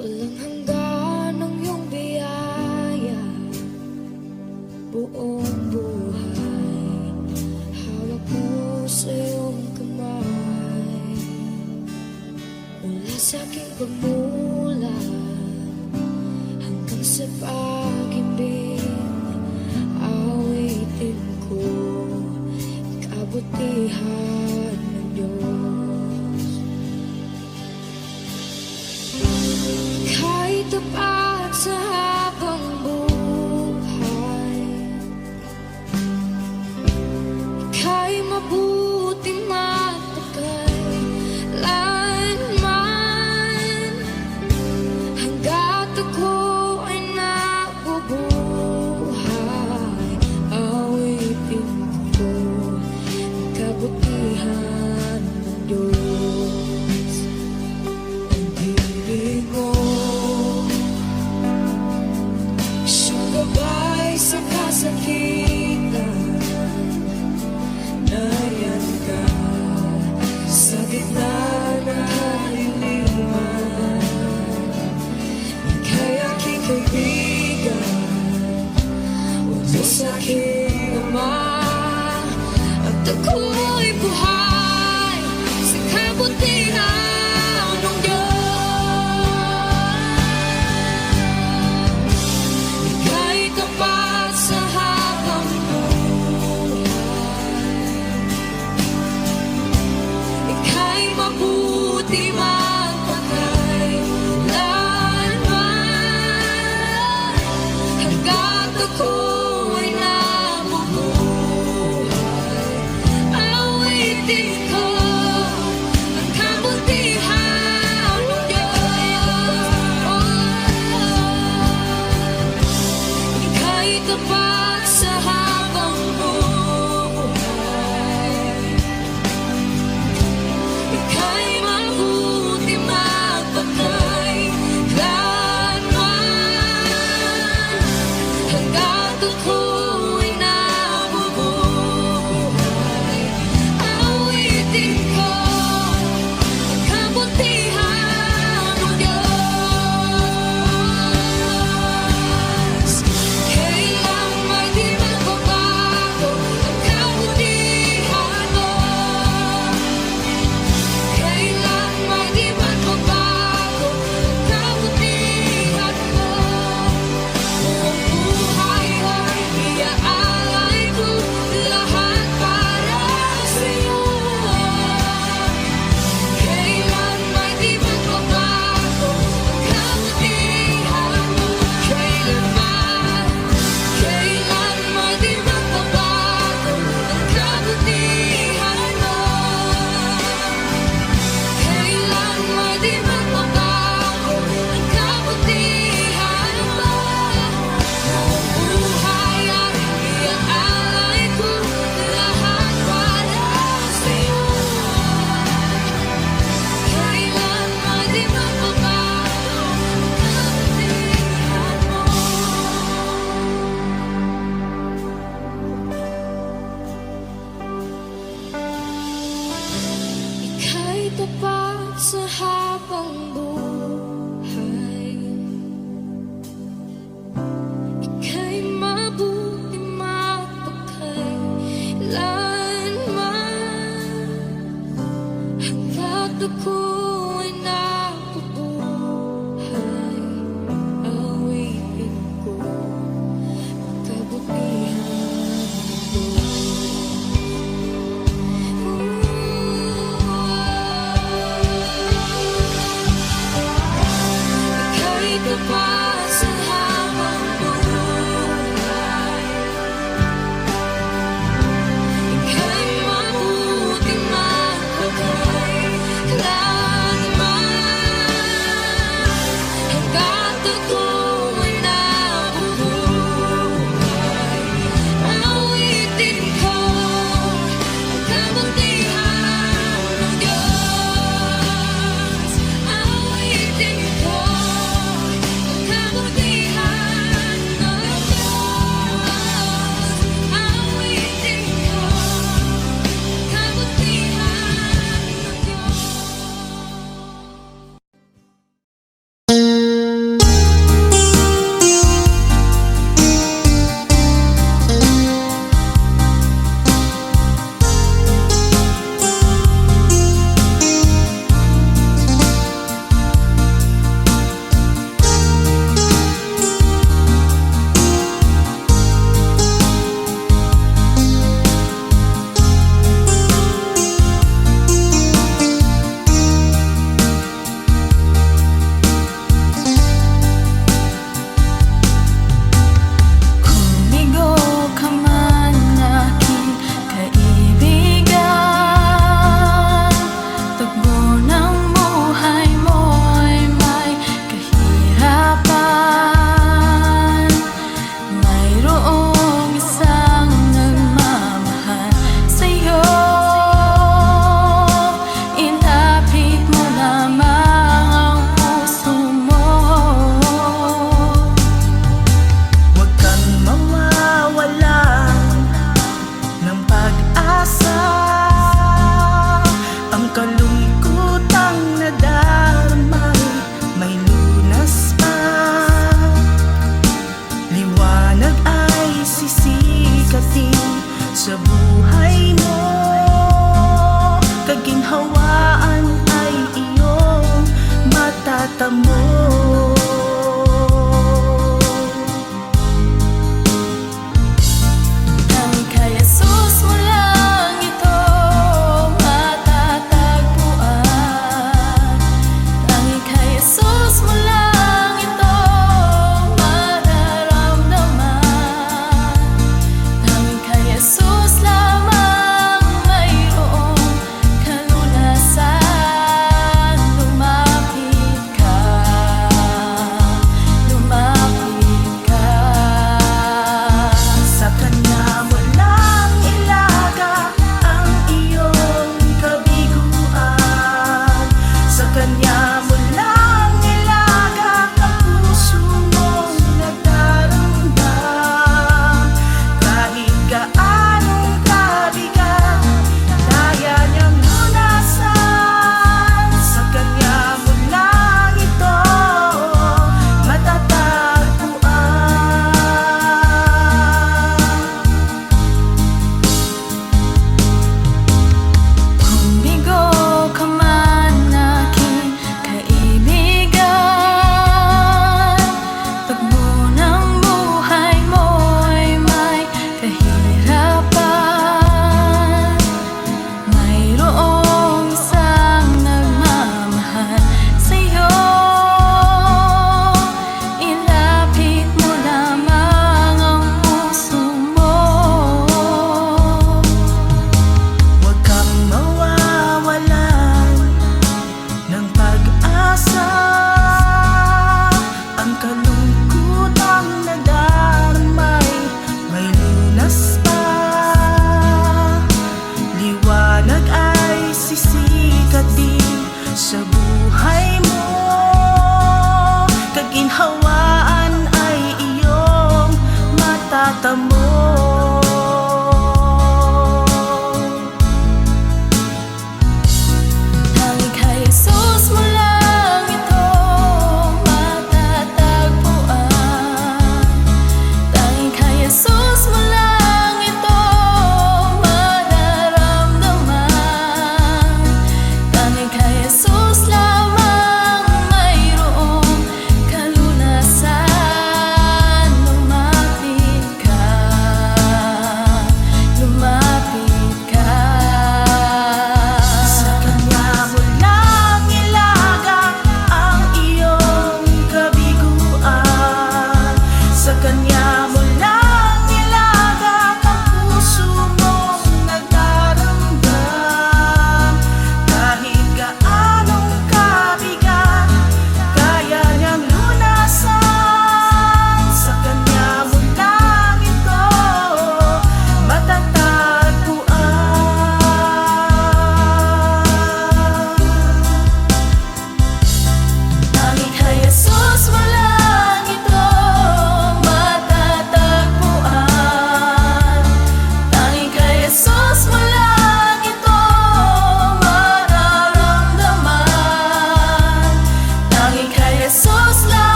Walang hanggan ang iyong biyaya, buong buhay hawak mo sa iyong kamay. Mula sa aking pagmulat hanggang sa pag-ibig, awitin ko kabutihan ng Diyos. Ika'y tapat sa habang buhay, ika'y mabuti matagal lanman. Hanggat ako ay nabubuhay, awitin ko ang kabutihan ng Diyos. Ang ibig mo, siyang gabay sa kasakitan. Nariyan ka sa gitna ng kaliliman. Ika'y aking kaibigan, Diyos aking Ama, at ako'y buhay sa kabutihan ng Diyos. Ika'y tapat sa habang buhay, ika'y mabuti magpakailanman. Hanggat ako ay nabubuhay, awitin ko ang kabutihan ng Diyos. Ika'y tapat sa habang buhay, ika'y mabuti magpakailanman. Hanggat ako'y nabubuhay, awitin ko ang kabutihan ng Diyos. Kailang may di magbabago ang kabutihan mo, kailang may di magbabago ang kabutihan mo. Buong buhay ay iaalay ko lahat para sa'yo. Kailan may di magbabago ang kabutihan mo, kailan may di magbabago ang kabutihan mo, kailan may di magbabago ang kabutihan mo. Buong buhay ay iaalay ko lahat para sa'yo. Kailan may di magbabago ang kabutihan mo. Ika'y tapat sa habang buhay, ika'y mabuti magpakailanman. Hanggat ako'y nabubuhay, awitin ko ang kabutihan ng Ika'y tapat sa habang buhay, ika'y mabuti magpakailanman. Hanggat ako'y nabubuhay, awitin ko ang kabutihan ng Diyos. Awitin ko ang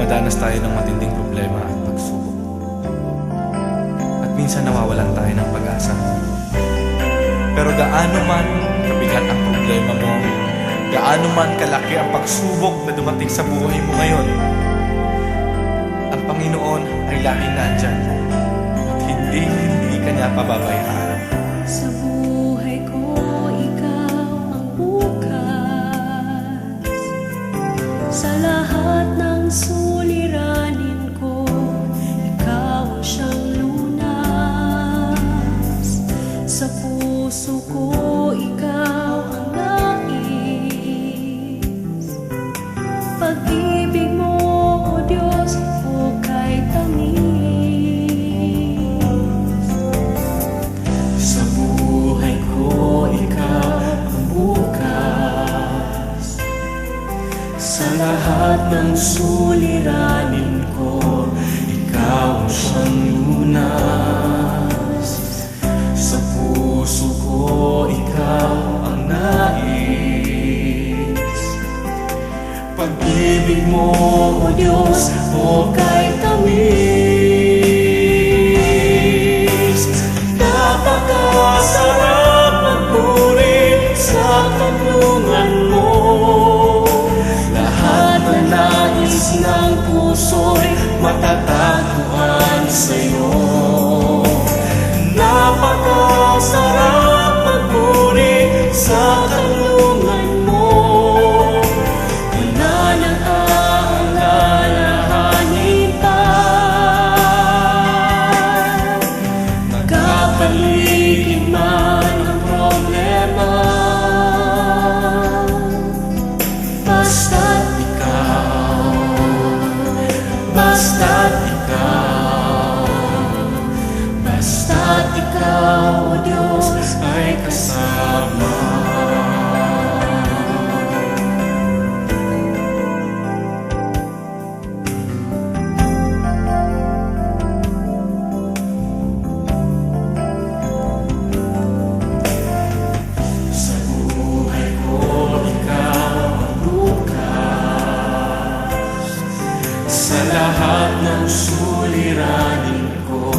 Dumadanas tayo ng matinding problema at pagsubok. At minsan nawawalan tayo ng pag-asa. Pero gaano man kabigat ang problema mo, gaano man kalaki ang pagsubok na dumating sa buhay mo ngayon, ang Panginoon ay laging nandyan at hindi ka niya pababayaan. Sa buhay ko, ikaw ang bukas. Sa lahat ng suliranin ko, ikaw ang siyang lunas. Sa puso ko, ikaw ang nais. Pag-ibig mo, O Diyos, hukay tamis. Sa buhay ko, ikaw ang bukas. Sa lahat ng suliranin ko, ikaw ang siyang lunas. Sa puso ko, ikaw ang nais. Pag-ibig mo, O Diyos, hukay tamis. Napakasarap magpuri sa kanlungan mo. Lahat na nais ng puso'y matatagpuan sa'yo. Napakasarap magpuri sa kanlungan mo. Wala nang aalalahanin pa. Magkapaligid man ang problema, basta't ikaw, basta't ikaw, basta't ikaw, O Diyos, ay kasama. Sa buhay ko, ikaw ang bukas. Sa lahat ng suliranin ko,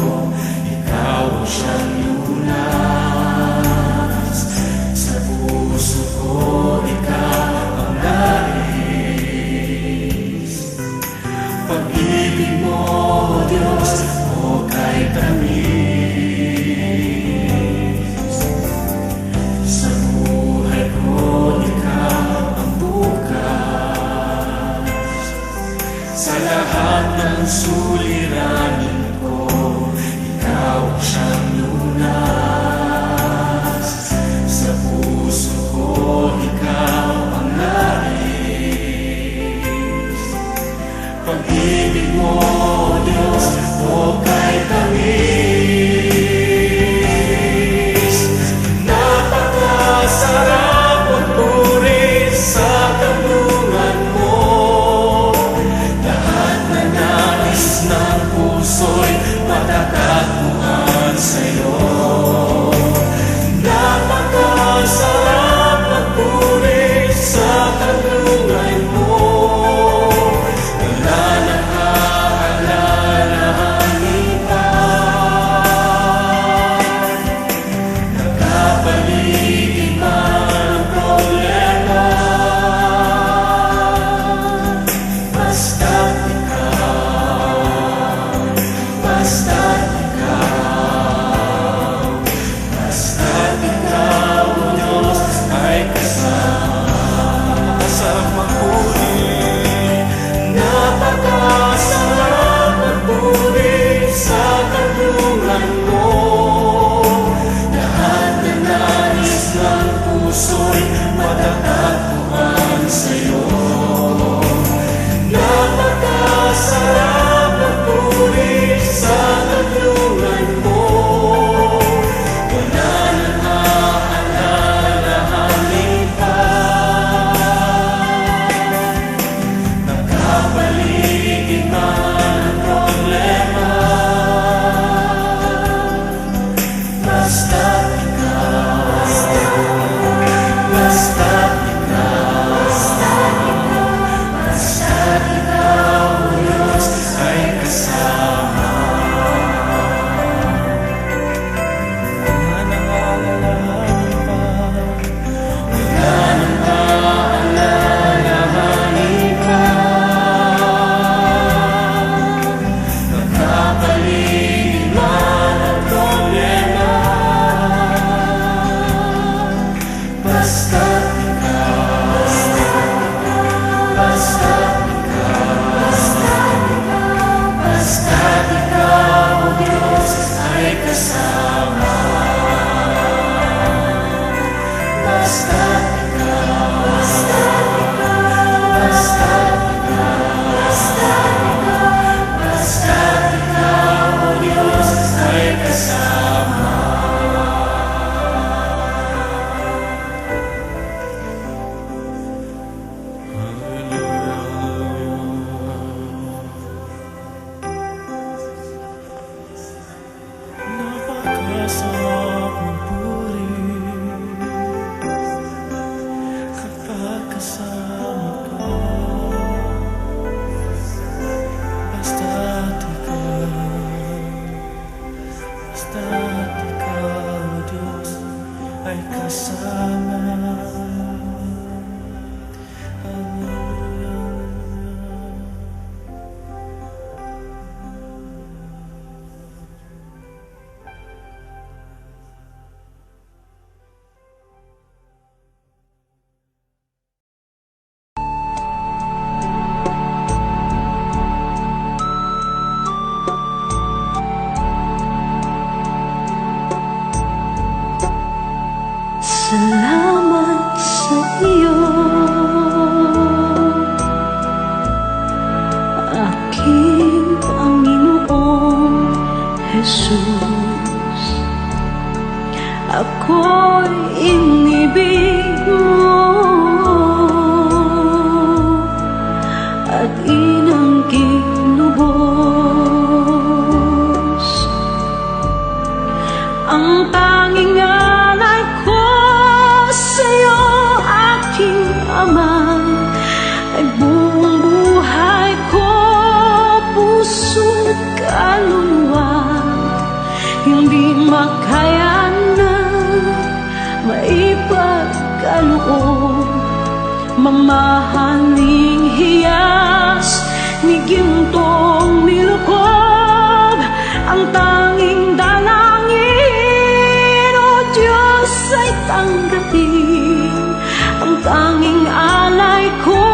ikaw ang siyang lunas. Sa puso ko, ikaw ang nais. Pag-ibig mo, O Diyos, hukay tamis. Sa buhay ko, ikaw ang bukas. Sa lahat ng suliranin ko, ikaw ang siyang lunas. Sa puso ko, ikaw ang nais. Pag-ibig mo, O Diyos, hukay tamis. Napakasarap magpuri sa kanlungan mo. Lahat na nais ng puso'y matatagpuan sa'yo. Napakasarap magpuri sa kanlungan mo. Wala nang aalalahanin Jesus. Ako'y inibig mo at inangking lubos. Ang tanging alay ko sa'yo, aking Ama, ay buong buhay ko, puso't kaluluwa. Hindi makaya na maipagkaloob, mamahaling hiyas ni gintong nilukob. Ang tanging dalangin, O Diyos, ay tanggapin. Ang tanging alay ko,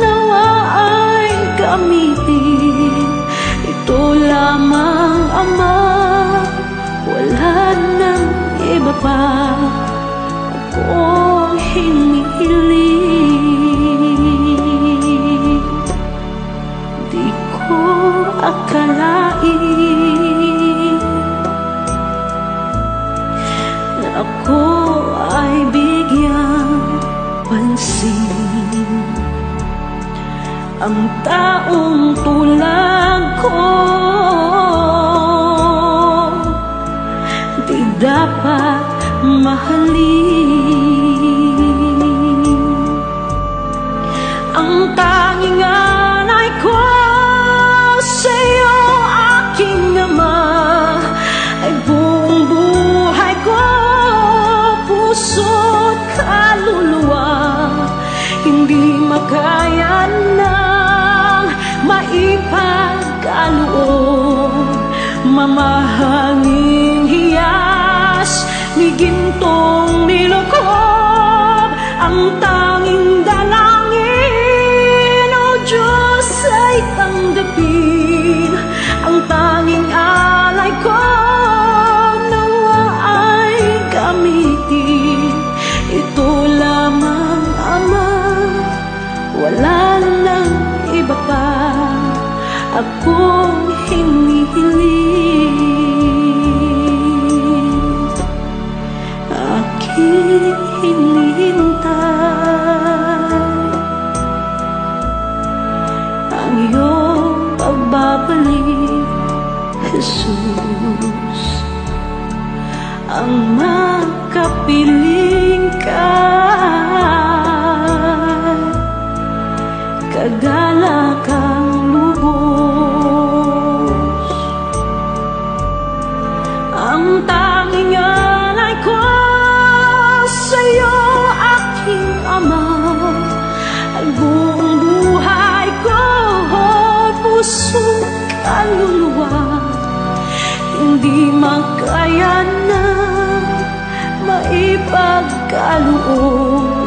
nawa ay gamitin. Ito lamang, Ama, wala nang iba pa akong hinihiling. Di ko akalain na ako ay bigyang pansin. Ang taong tulad ko di dapat mahalin. Ang tanging alay ko sa'yo, aking Ama, ay buong buhay ko, puso't kaluluwa. Hindi makaya nang maipagkaloob, mamahaling hiyas ni gintong nilukob. Ang tanging dalangin, O Diyos, ay tanggapin. Ang tanging alay ko, nawa ay gamitin. Ito lamang, Ama, wala nang iba pa akong hinihiling. Aking hinihintay ang iyong pagbabalik, Jesus. Ang makapiling ka, kagalakang lubos. Ang tanging alay ko sa'yo, aking Ama, ay buong buhay ko, puso't kaluluwa. Hindi makaya na maipagkaloob,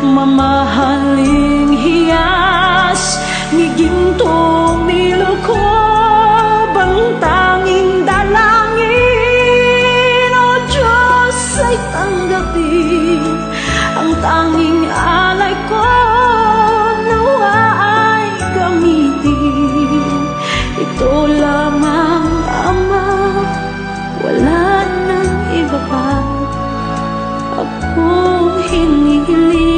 mamahaling hiyas ni gintong nilukob. Ang tanging dalangin, O Diyos, ay tanggapin. Ang tanging alay ko, nawa ay gamitin. Ito lamang, Ama, wala nang iba pa akong hinihiling.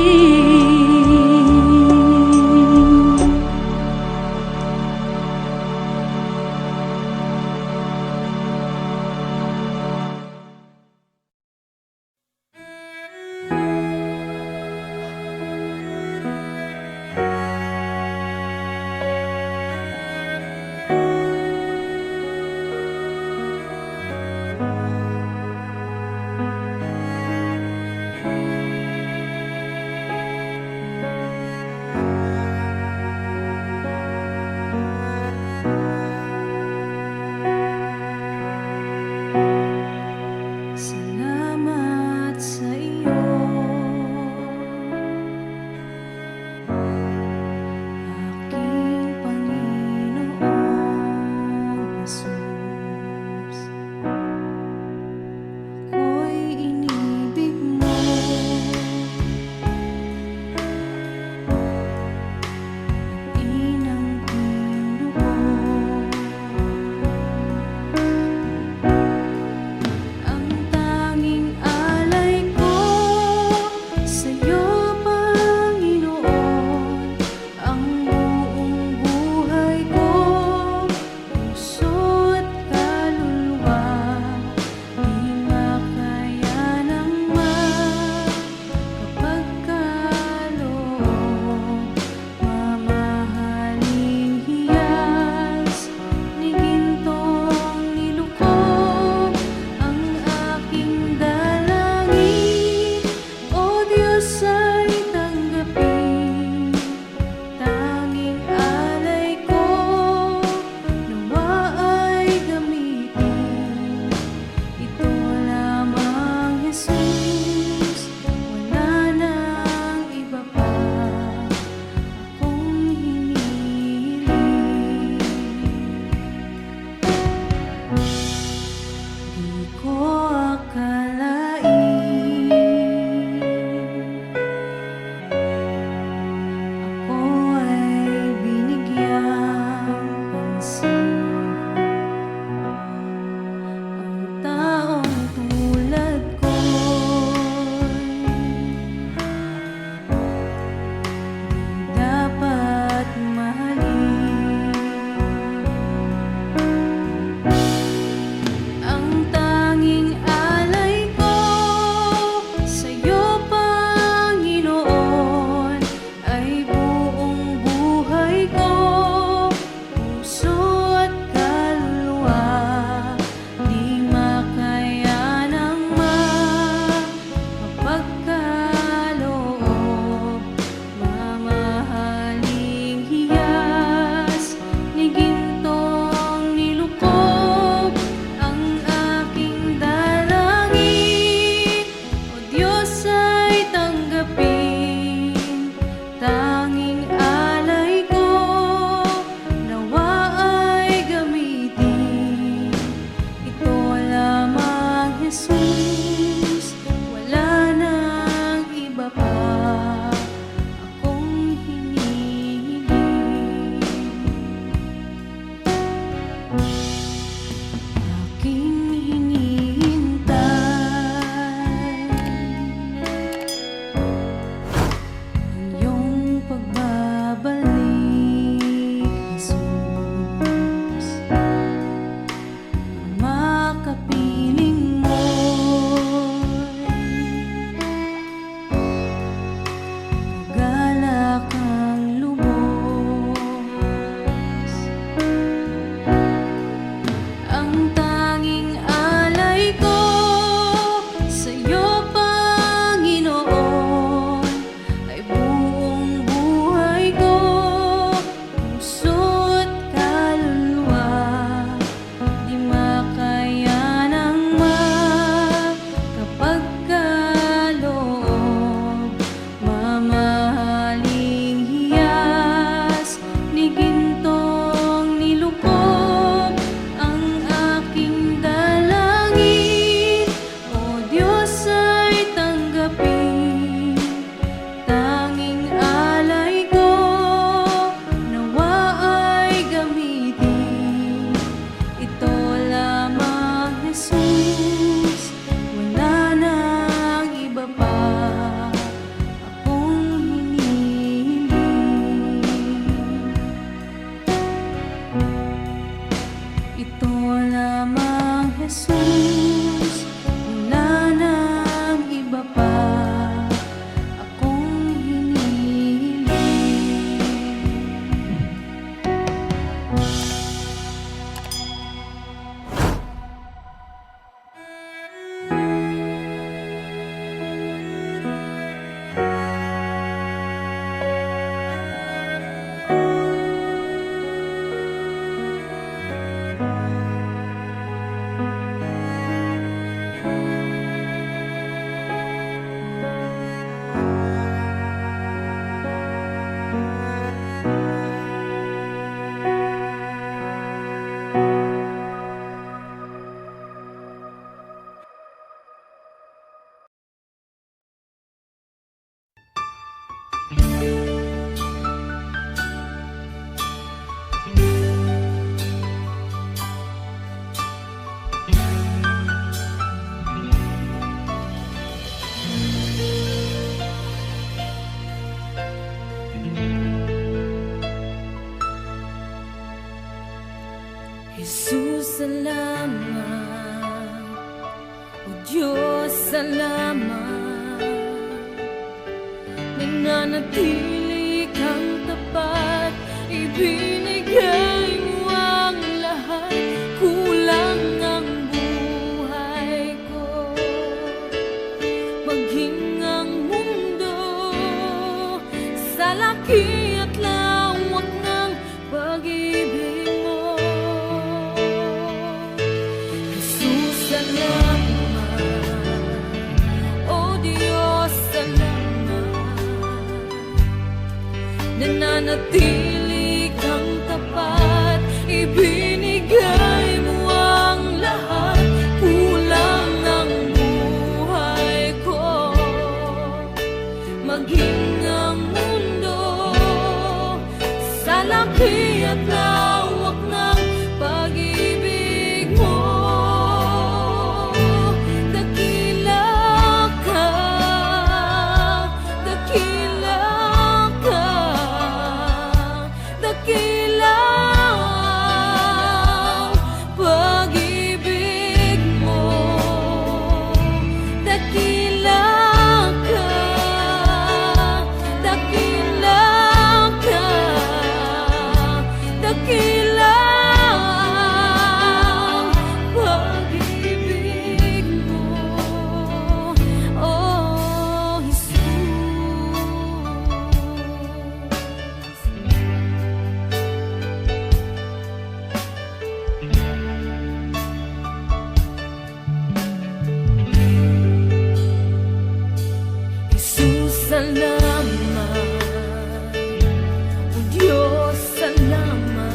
Jesus, wala nang iba pa akong hinihiling. Jesus, salamat. O Diyos, salamat. Nananatili kang tapat, ibinigay mo ang lahat. Kulang ang buhay ko, maging ang mundo sa laki at lawak ng pag-ibig mo. Jesus, salamat. O Diyos, salamat. Nananatili kang tapat, ibinigay mo ang lahat. Kulang ang buhay ko, maging ang mundo sa laki at lawak ng pag-ibig mo. Dakila ka, dakila ka, dakila ang pag-ibig mo. Dakila ka, dakila ka, dakila ang pag-ibig mo. Oh, Jesus. Jesus, salamat. O Diyos, salamat.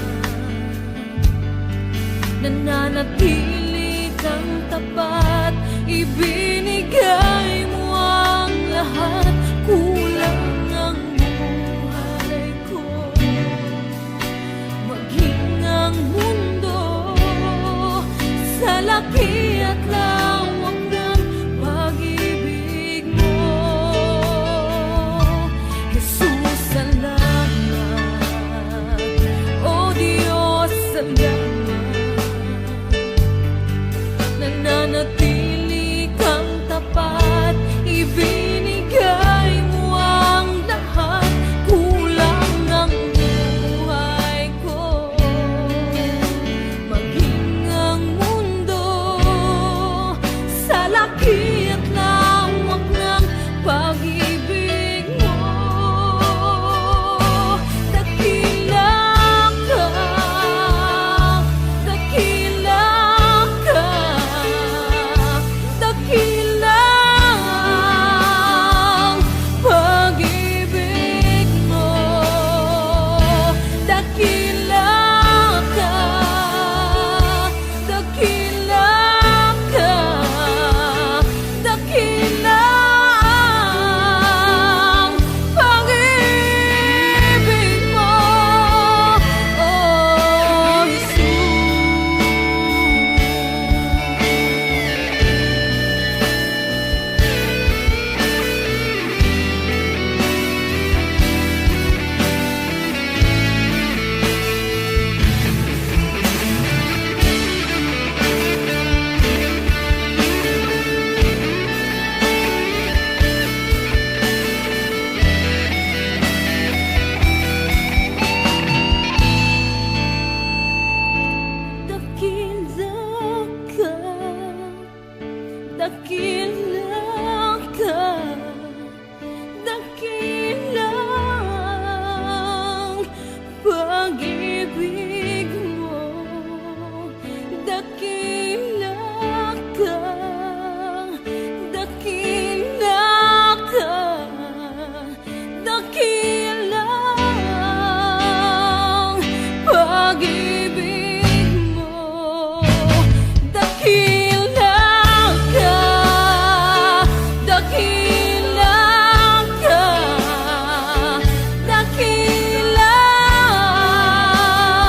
Nananatili kang tapat, ibinigay mo ang lahat. Kulang ang buhay ko, maging ang mundo sa laki at lawak ng pag-ibig mo. Jesus, salamat. O Diyos, salamat. Nananatili kang tapat, ibinigay mo ang lahat. Kulang ang buhay ko, maging ang mundo pag-ibig mo, dakila ka, dakila ka, dakila ang pag-ibig mo, dakila ka, dakila ka, dakila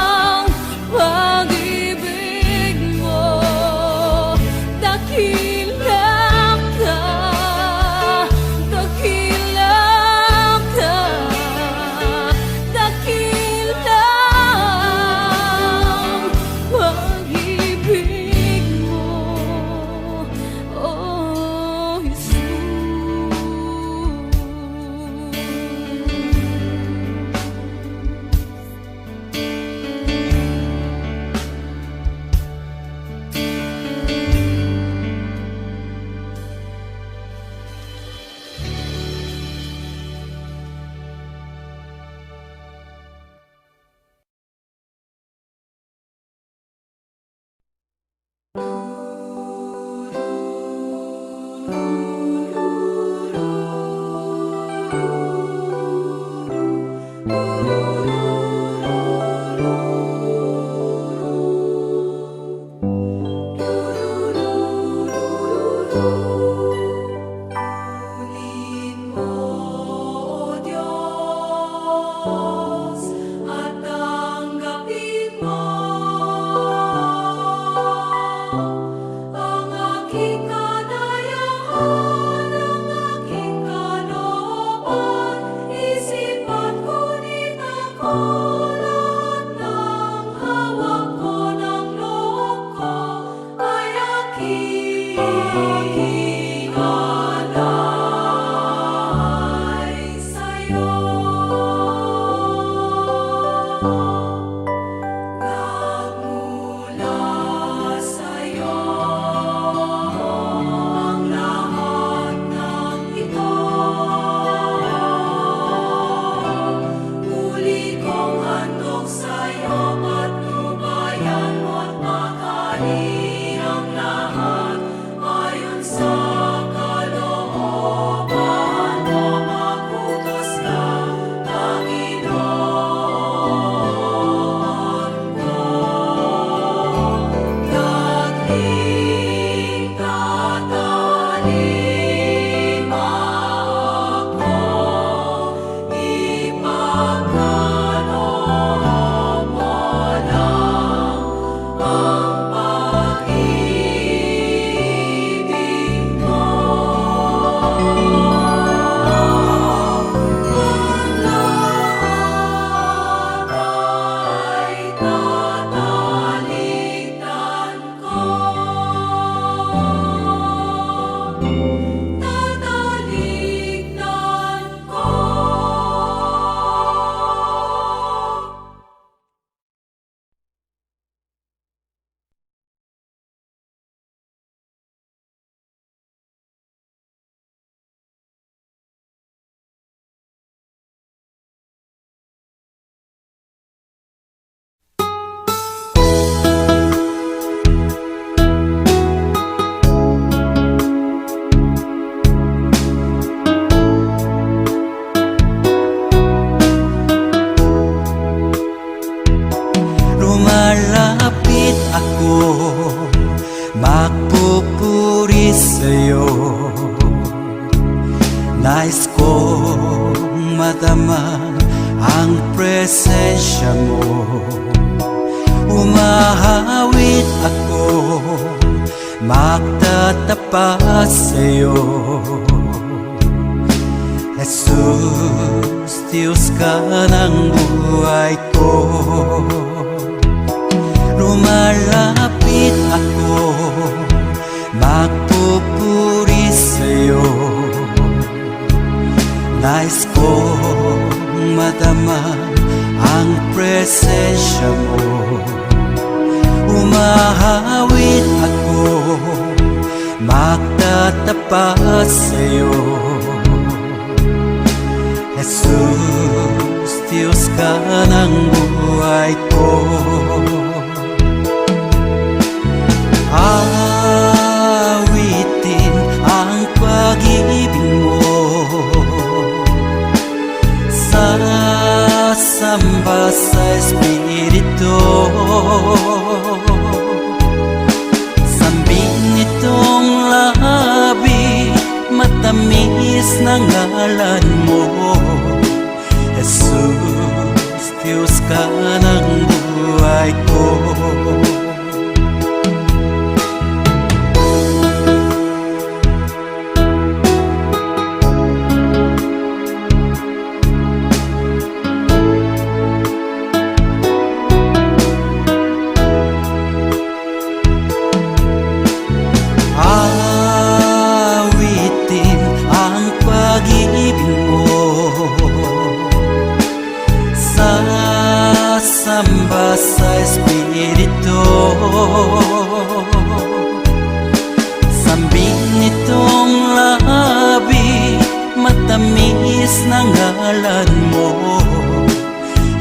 ang pag-ibig mo, dakila ka, dakila ka, dakila ang pag-ibig mo, oh Jesus. Purihin mo, O Diyos, at tanggapin mo ang aking kadayahan, ang aking kalooban, isipan ngunit ako, lahat ng hawak ko, ng loob ko, ay aking alay sa'yo. Nagmula sa'yo ang lahat ng ito. Muli kong handog sa'yo, patnubayan mo't makain ang lahat ayon sa kalooban mo. Magutos ka, Panginoon ko. Dagling tatalima ako, ipagkaloob mo lang ang pag-ibig mo. Ang lahat ay tatalikdan ko. Tatalikdan ko. Lumalapit ako, magpupuri sa'yo. Nais kong madama ang presensya mo. Umahawit ako, magtatapat sa'yo. Jesus, Diyos ka ng buhay ko. Lumalapit ako, magpupuri sa'yo. Nais kong madama ang presensya mo. Umahawit ako, magtatapat sa'yo. Jesus, Diyos ka ng buhay ko. Awitin ang pag-ibig mo, sasamba sa Espiritu. Sambing nitong labi, matamis ng ngalan mo, Jesus, Diyos ka ng buhay ko. Awitin ang pag-ibig mo, sasamba sa Espiritu. Sambing nitong labi, matamis ng ngalan mo,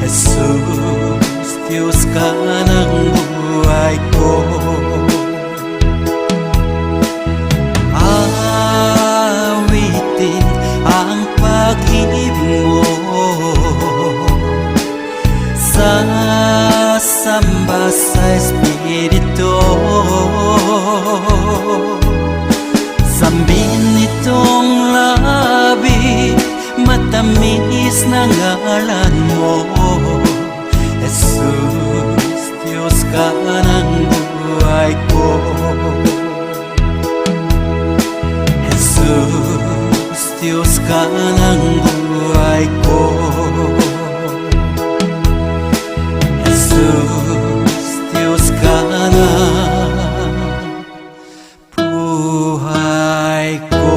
Jesus, Diyos ka ng buhay ko. Awitin ang pag-ibig mo, sasamba sa Espiritu. Sambing nitong labi, matamis na ngalan mo, Jesus, Diyos ka ng buhay ko. Jesus, Diyos ka ng buhay ko. Jesus, Diyos ka ng buhay ko.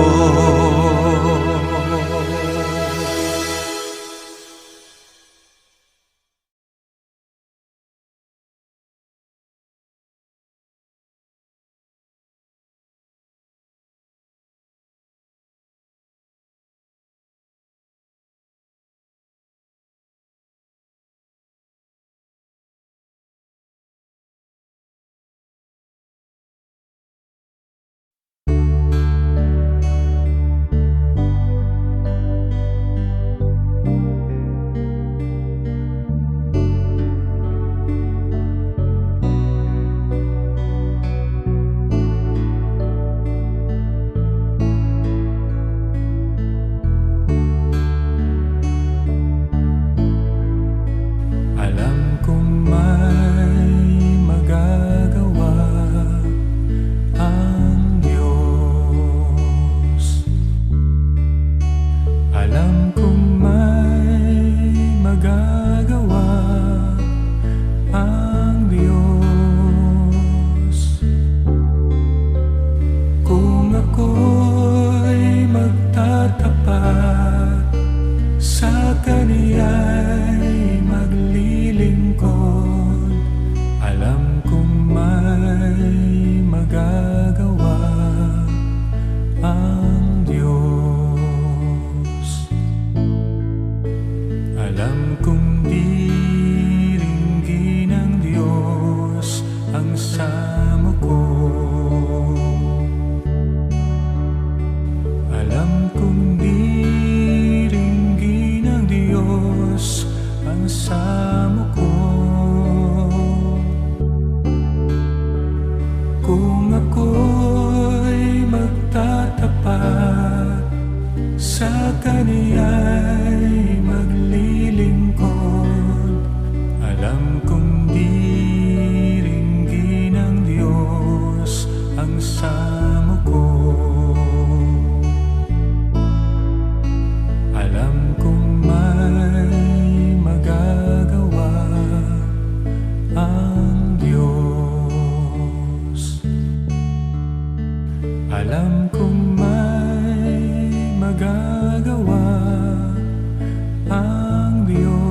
magagawa ang Diyos.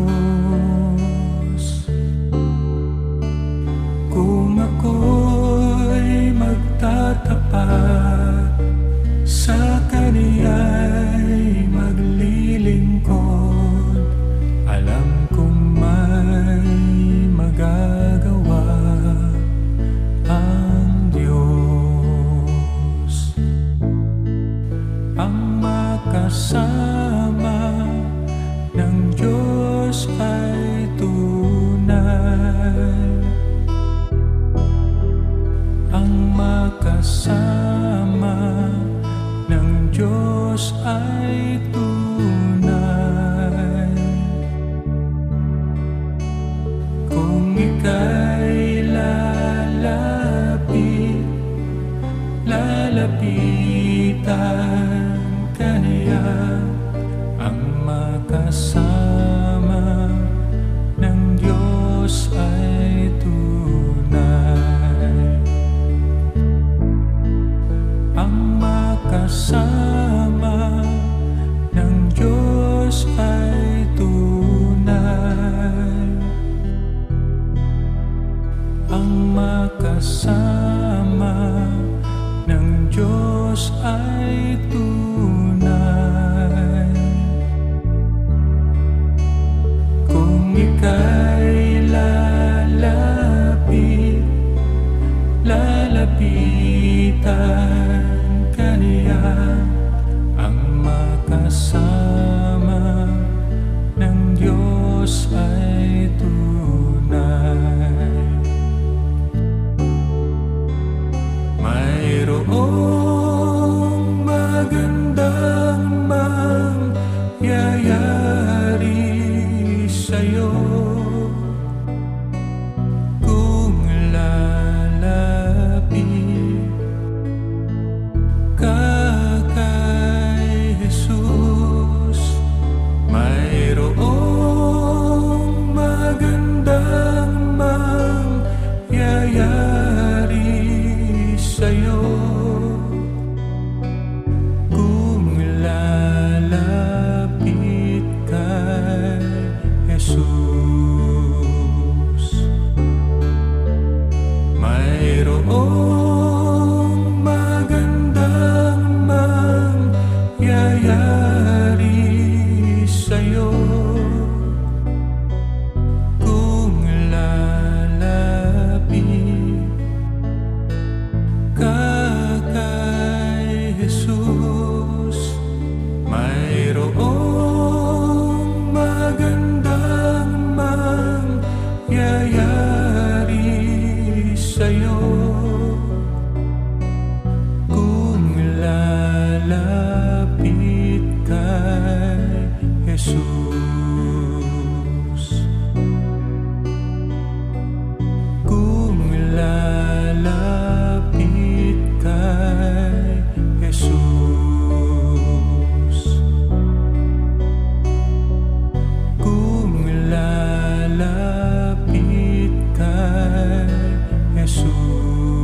makasama ng Diyos ay tunay. Kung ika'y lalapitan ka niya, ang makasama ng Diyos ay tunay. Mayroong magandang mangyayari sa'yo kung lalapit ka kay Jesus. Mayroong magandang mangyayari sa'yo kung lalapit kay Jesus. Mayroong magandang mangyayari sa'yo kung lalapit ka kay Jesus. Mayroong magandang mangyayari sa'yo kung lalapit kay Jesus. Kung lalapit kay Jesus. Kung lalapit kay Jesus.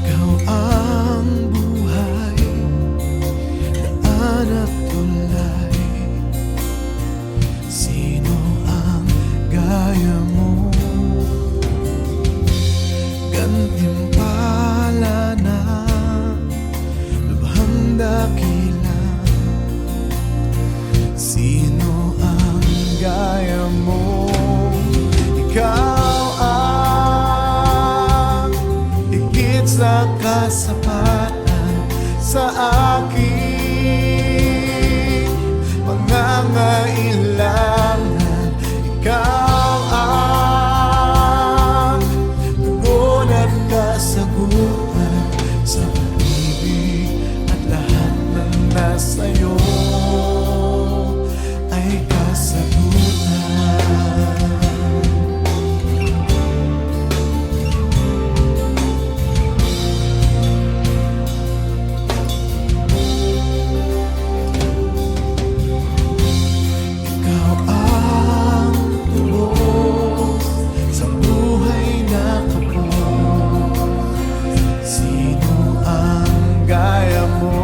Ikaw ang buhay, daan at tulay. Sino ang gaya mo? Gantimpala na lubhang dakila. Sino ang gaya mo? Ikaw ang higit sa kasapatan sa aking pangangailangan. Ikaw ang tugon at kasagutan sa pag-ibig, at lahat ng nasa'yo ay kasagutan. Ikaw ang tubos sa buhay na kapos. Sino ang gaya mo?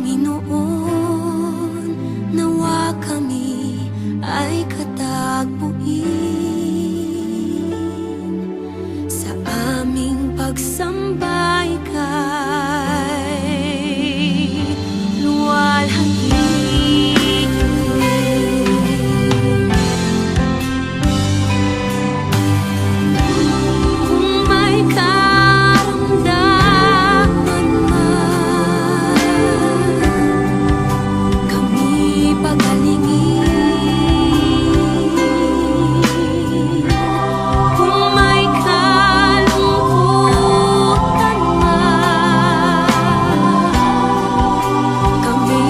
Panginoon, nawa kami ay katagpuin sa aming pagsamba ika'y luwalhatiin. Kung may karamdaman man, kami pagalingin. Kung may kalungkutan man, kami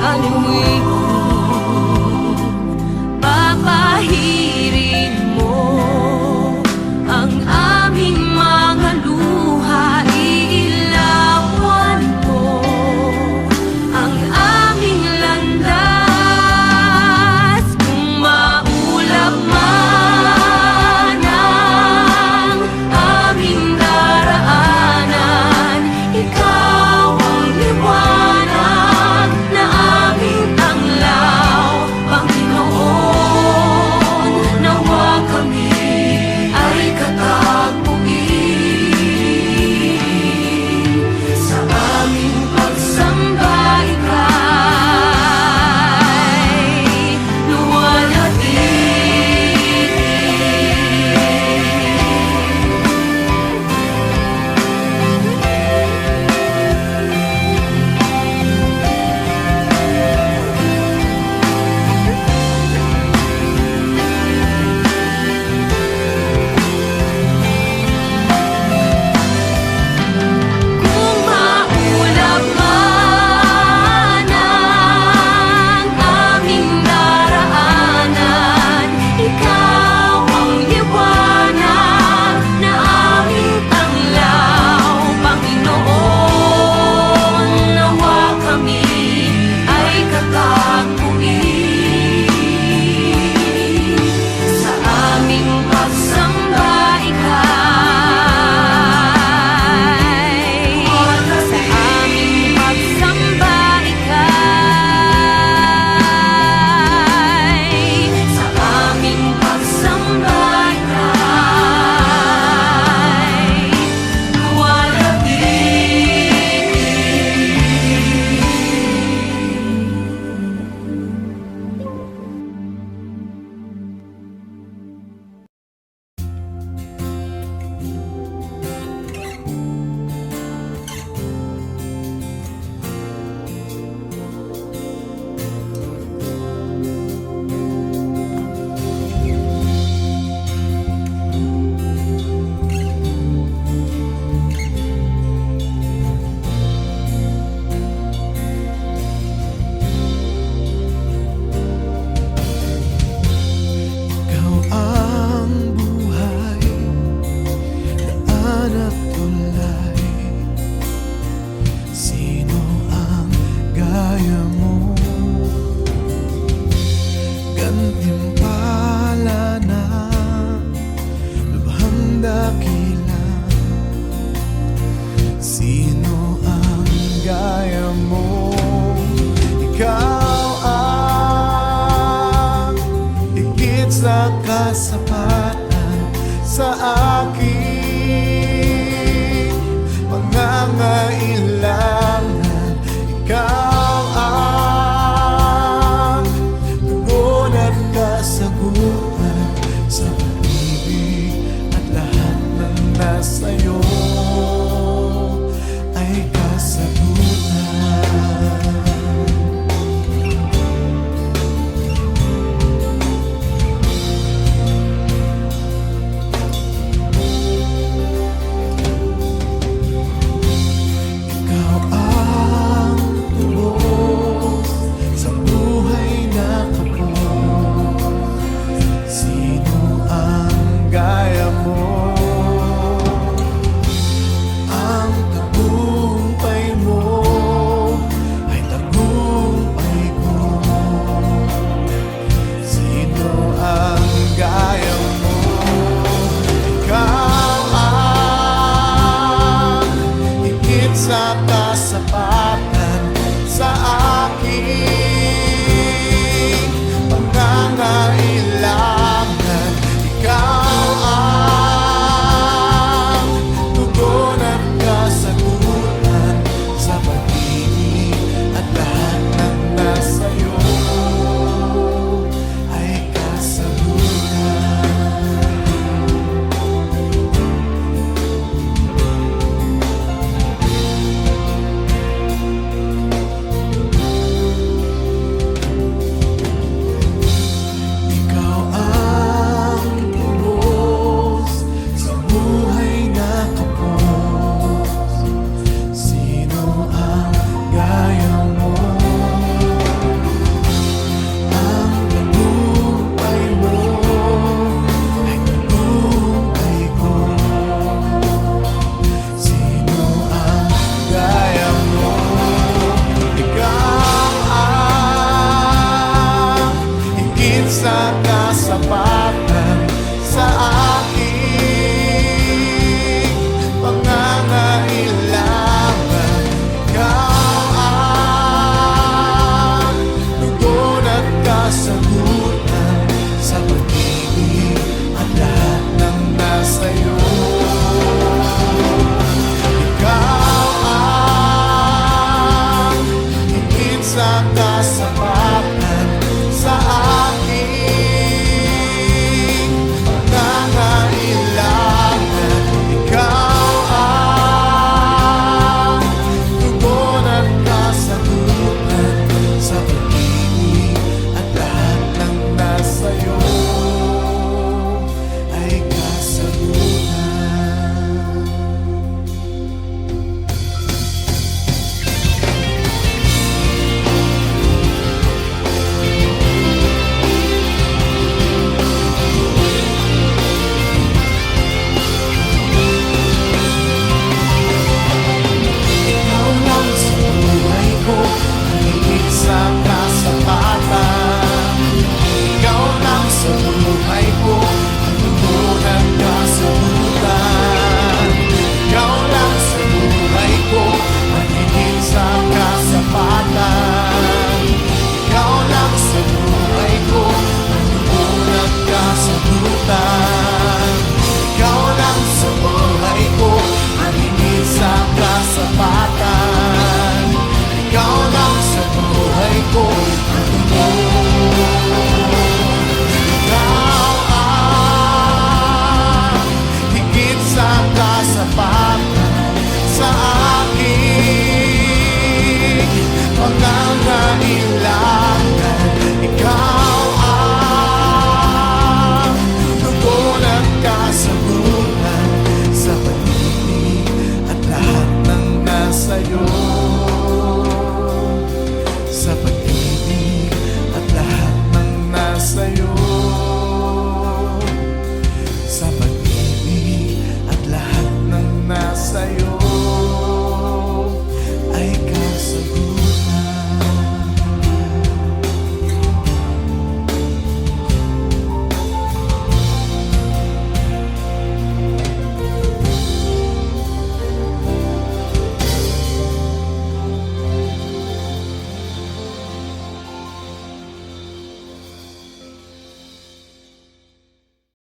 aliwin. Papahirin mo ang aming mga luha, iilawan mo ang aming landas. Kung maulap man ang aming daraanan, ikaw ang liwanag na aming tanglaw. Panginoon, nawa kami ay katagpuin sa aming pagsamba ika'y Kung maulap man ang aming daraanan, ikaw ang liwanag na aming tanglaw. Panginoon, nawa kami ay katagpuin sa aming pagsamba ika'y sa aming pagsamba ika'y sa aming pagsamba ika'y Ikaw ang buhay, daan at tulay. Sino ang gaya